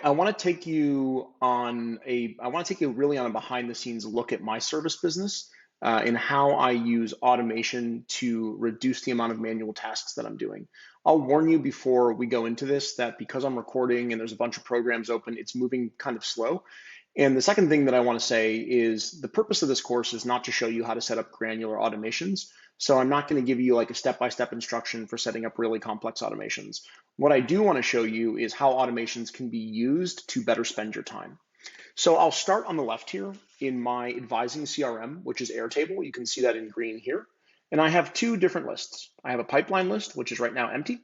I want to take you on I want to take you really on a behind the scenes look at my service business and how I use automation to reduce the amount of manual tasks that I'm doing. I'll warn you before we go into this that because I'm recording and there's a bunch of programs open, it's moving kind of slow. And the second thing that I want to say is the purpose of this course is not to show you how to set up granular automations. So I'm not going to give you like a step-by-step instruction for setting up really complex automations. What I do want to show you is how automations can be used to better spend your time. So I'll start on the left here in my advising CRM, which is Airtable. You can see that in green here. And I have two different lists. I have a pipeline list, which is right now empty.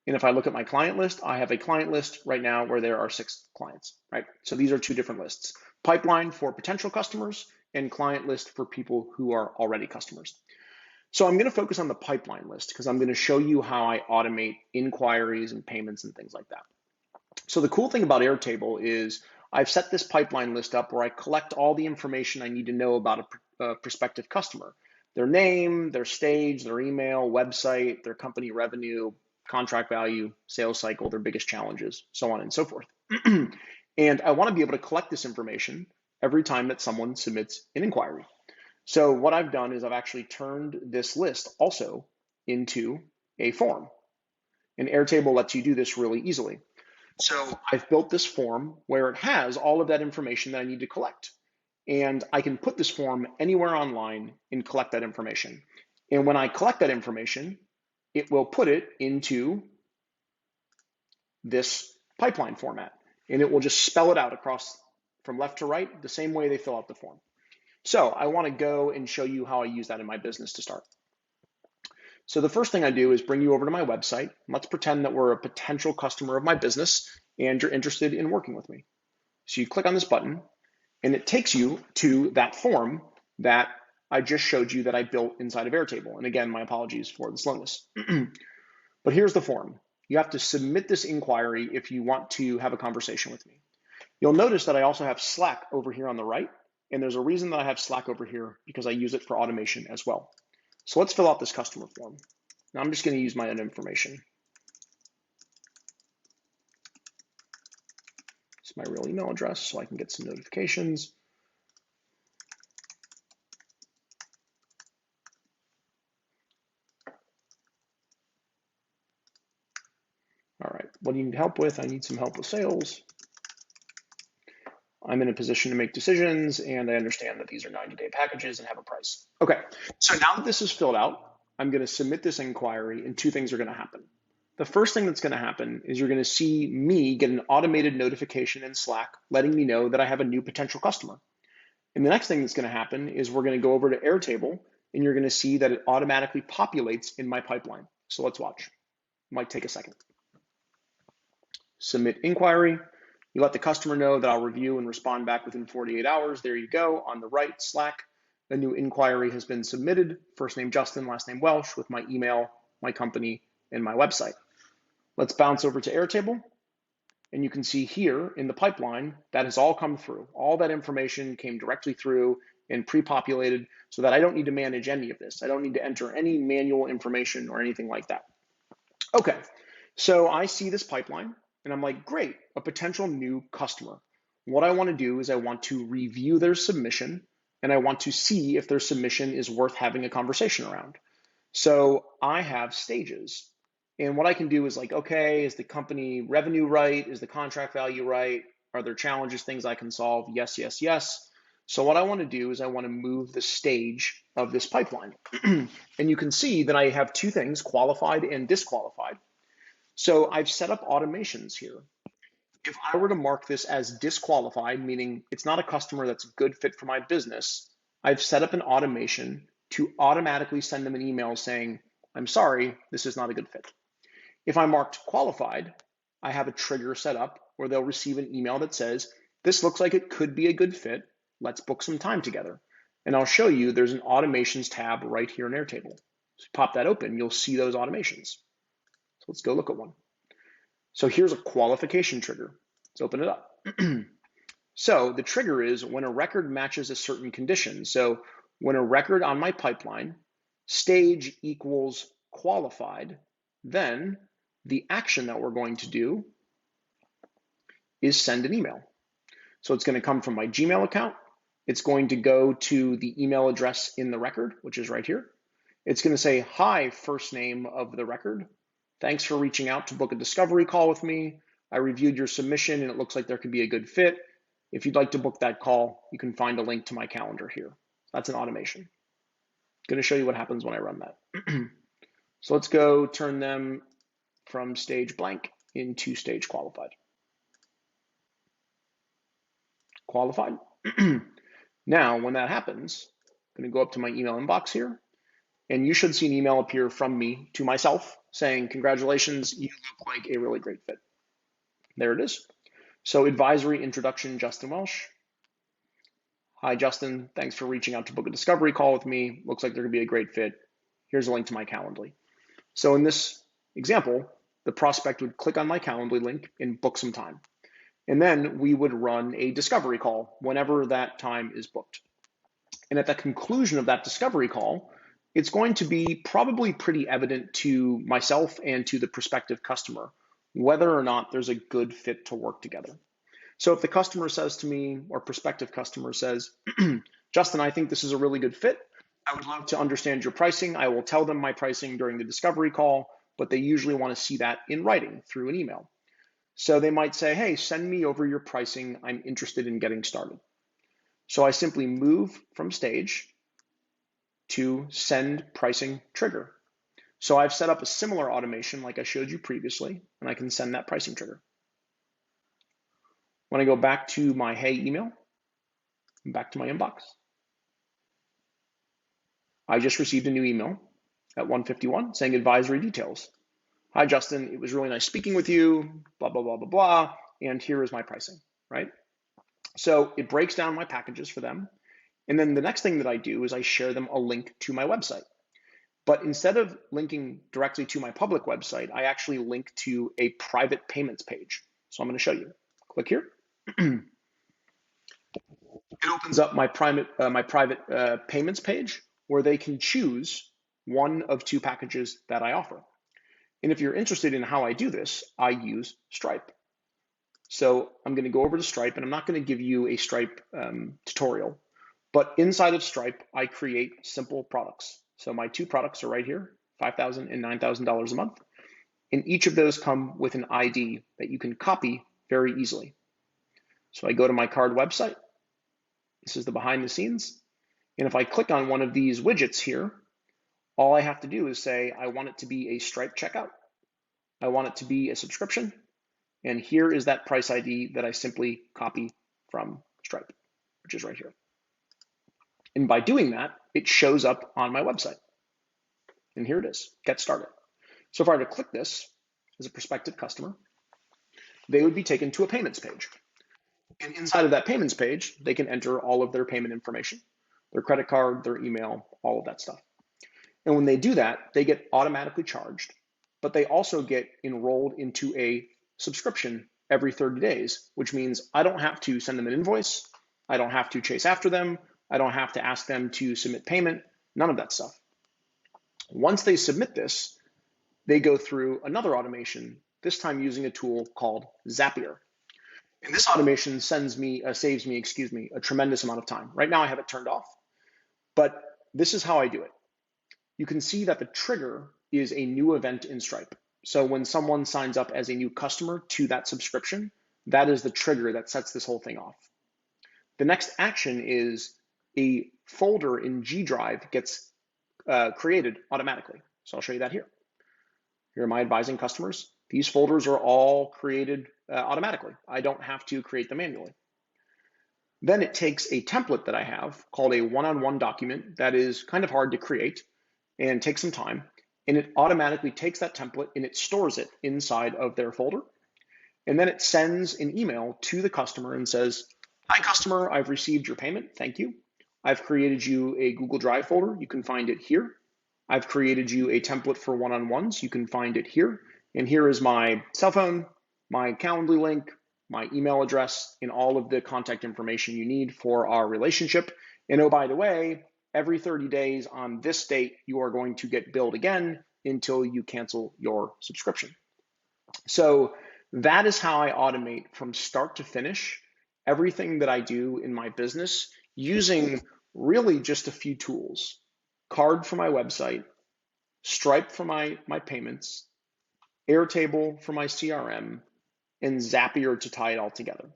And if I look at my client list, I have a client list right now where there are 6 clients, right? So these are two different lists. Pipeline for potential customers and client list for people who are already customers. So I'm going to focus on the pipeline list because I'm going to show you how I automate inquiries and payments and things like that. So the cool thing about Airtable is I've set this pipeline list up where I collect all the information I need to know about a prospective customer. Their name, their stage, their email, website, their company revenue, contract value, sales cycle, their biggest challenges, so on and so forth. And I want to be able to collect this information every time that someone submits an inquiry. So what I've done is I've actually turned this list also into a form. And Airtable lets you do this really easily. So I've built this form where it has all of that information that I need to collect. And I can put this form anywhere online and collect that information. And when I collect that information, it will put it into this pipeline format. And it will just spell it out across from left to right, the same way they fill out the form. So I want to go and show you how I use that in my business to start. So the first thing I do is bring you over to my website. Let's pretend that we're a potential customer of my business and you're interested in working with me. So you click on this button and it takes you to that form that I just showed you that I built inside of Airtable. And again, my apologies for the slowness. But here's the form. You have to submit this inquiry if you want to have a conversation with me. You'll notice that I also have Slack over here on the right. And there's a reason that I have Slack over here because I use it for automation as well. So let's fill out this customer form. Now I'm just going to use my own information. It's my real email address so I can get some notifications. All right, what do you need help with? I need some help with sales. I'm in a position to make decisions and I understand that these are 90-day packages and have a price. Okay, so now that this is filled out, I'm going to submit this inquiry and two things are going to happen. The first thing that's going to happen is you're going to see me get an automated notification in Slack letting me know that I have a new potential customer. And the next thing that's going to happen is we're going to go over to Airtable and you're going to see that it automatically populates in my pipeline. So let's watch. It might take a second. Submit inquiry. You let the customer know that I'll review and respond back within 48 hours. There you go. On the right, Slack, a new inquiry has been submitted. First name Justin, last name Welsh with my email, my company, and my website. Let's bounce over to Airtable. And you can see here in the pipeline that has all come through. All that information came directly through and pre-populated so that I don't need to manage any of this. I don't need to enter any manual information or anything like that. Okay, so I see this pipeline and I'm like, great, a potential new customer. What I want to do is I want to review their submission and I want to see if their submission is worth having a conversation around. So I have stages. And what I can do is like, okay, is the company revenue right? Is the contract value right? Are there challenges, things I can solve? Yes, yes, yes. So what I want to do is I want to move the stage of this pipeline. And you can see that I have two things, qualified and disqualified. So I've set up automations here. If I were to mark this as disqualified, meaning it's not a customer that's a good fit for my business, I've set up an automation to automatically send them an email saying, I'm sorry, this is not a good fit. If I marked qualified, I have a trigger set up where they'll receive an email that says, this looks like it could be a good fit. Let's book some time together. And I'll show you there's an automations tab right here in Airtable. So pop that open, you'll see those automations. So let's go look at one. So here's a qualification trigger. Let's open it up. So the trigger is when a record matches a certain condition. So when a record on my pipeline, stage equals qualified, then the action that we're going to do is send an email. So it's going to come from my Gmail account. It's going to go to the email address in the record, which is right here. It's going to say, hi, first name of the record. Thanks for reaching out to book a discovery call with me. I reviewed your submission and it looks like there could be a good fit. If you'd like to book that call, you can find a link to my calendar here. That's an automation. I'm going to show you what happens when I run that. So let's go turn them from stage blank into stage qualified. Qualified. Now, when that happens, I'm going to go up to my email inbox here, and you should see an email appear from me to myself saying, congratulations, you look like a really great fit. There it is. So advisory introduction, Justin Welsh. Hi, Justin. Thanks for reaching out to book a discovery call with me. Looks like there could be a great fit. Here's a link to my Calendly. So in this example, the prospect would click on my Calendly link and book some time. And then we would run a discovery call whenever that time is booked. And at the conclusion of that discovery call, it's going to be probably pretty evident to myself and to the prospective customer whether or not there's a good fit to work together. So if the customer says to me, or prospective customer says, Justin, I think this is a really good fit. I would love to understand your pricing. I will tell them my pricing during the discovery call, but they usually want to see that in writing through an email. So they might say, hey, send me over your pricing. I'm interested in getting started. So I simply move from stage to send pricing trigger. So I've set up a similar automation like I showed you previously, and I can send that pricing trigger. When I go back to my Hey email, back to my inbox, I just received a new email at 1:51 saying advisory details. Hi, Justin, it was really nice speaking with you, blah, blah, blah, blah, blah, and here is my pricing, right? So it breaks down my packages for them. And then the next thing that I do is I share them a link to my website. But instead of linking directly to my public website, I actually link to a private payments page. So I'm going to show you. Click here. It opens up my private payments page where they can choose one of two packages that I offer. And if you're interested in how I do this, I use Stripe. So I'm going to go over to Stripe, and I'm not going to give you a Stripe tutorial, but inside of Stripe, I create simple products. So my two products are right here, $5,000 and $9,000 a month. And each of those come with an ID that you can copy very easily. So I go to my card website. This is the behind the scenes. And if I click on one of these widgets here, all I have to do is say, I want it to be a Stripe checkout. I want it to be a subscription. And here is that price ID that I simply copy from Stripe, which is right here. And by doing that, it shows up on my website. And here it is, get started. So if I were to click this as a prospective customer, they would be taken to a payments page. And inside of that payments page, they can enter all of their payment information, their credit card, their email, all of that stuff. And when they do that, they get automatically charged, but they also get enrolled into a subscription every 30 days, which means I don't have to send them an invoice. I don't have to chase after them. I don't have to ask them to submit payment, none of that stuff. Once they submit this, they go through another automation, this time using a tool called Zapier. And this automation saves me a tremendous amount of time. Right now I have it turned off, but this is how I do it. You can see that the trigger is a new event in Stripe. So when someone signs up as a new customer to that subscription, that is the trigger that sets this whole thing off. The next action is a folder in G Drive gets created automatically. So I'll show you that here. Here are my advising customers. These folders are all created automatically. I don't have to create them manually. Then it takes a template that I have called a one-on-one document that is kind of hard to create and takes some time. And it automatically takes that template and it stores it inside of their folder. And then it sends an email to the customer and says, hi customer, I've received your payment, thank you. I've created you a Google Drive folder, you can find it here. I've created you a template for one-on-ones, you can find it here. And here is my cell phone, my Calendly link, my email address, and all of the contact information you need for our relationship. And oh, by the way, every 30 days on this date, you are going to get billed again until you cancel your subscription. So That is how I automate from start to finish everything that I do in my business using really just a few tools. Card for my website, Stripe for my payments, Airtable for my CRM, and Zapier to tie it all together.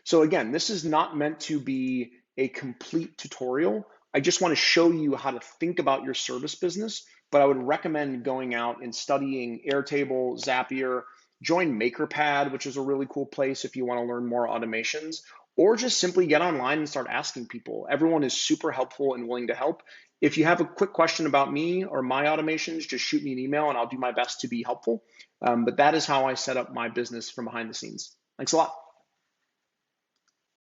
So again, this is not meant to be a complete tutorial. I just want to show you how to think about your service business, but I would recommend going out and studying Airtable, Zapier, join MakerPad, which is a really cool place if you want to learn more automations, or just simply get online and start asking people. Everyone is super helpful and willing to help. If you have a quick question about me or my automations, just shoot me an email and I'll do my best to be helpful. But that is how I set up my business from behind the scenes. Thanks a lot.